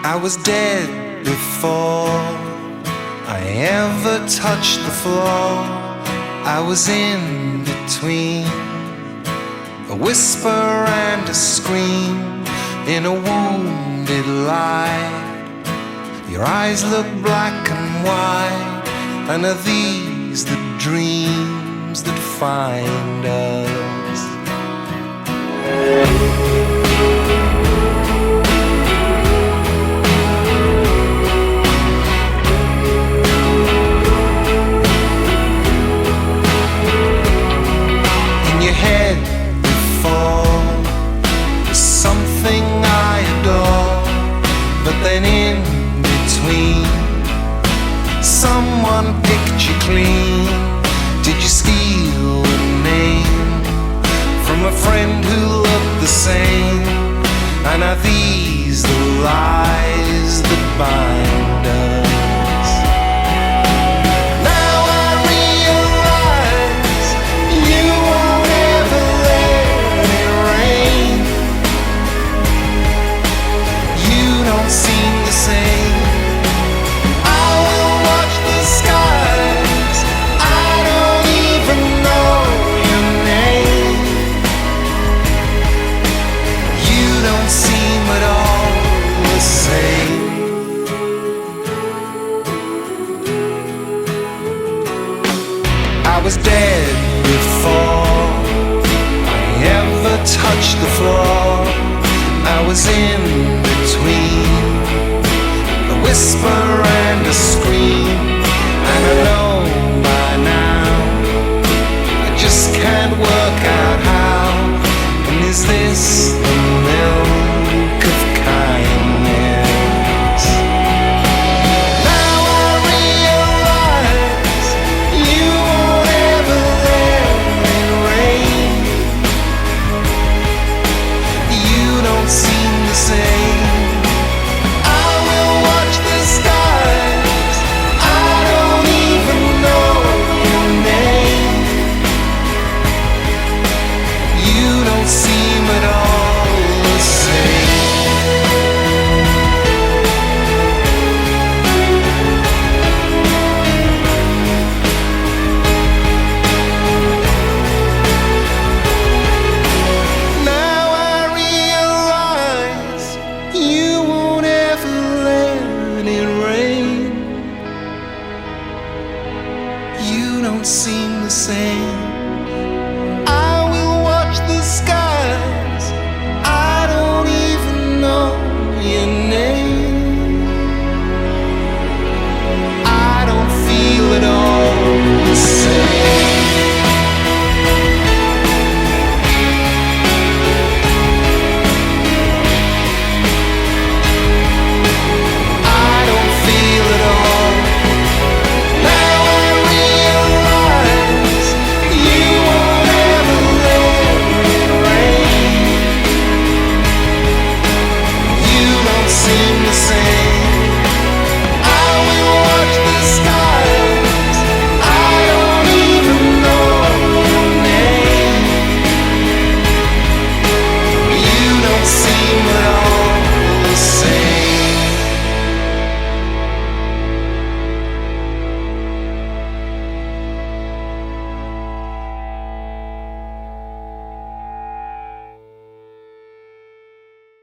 I was dead before I ever touched the floor. I was in between a whisper and a scream in a wounded light. Your eyes look black and white, and are these the dreams that find us? In your head before was something I adore, but then in between someone picked you clean. Did you steal a name from a friend who looked the same? And are these the lies that bind us? Now I realize you won't ever let it rain. You don't seem the same. I was dead before I ever touched the floor. I was in between a whisper and a scream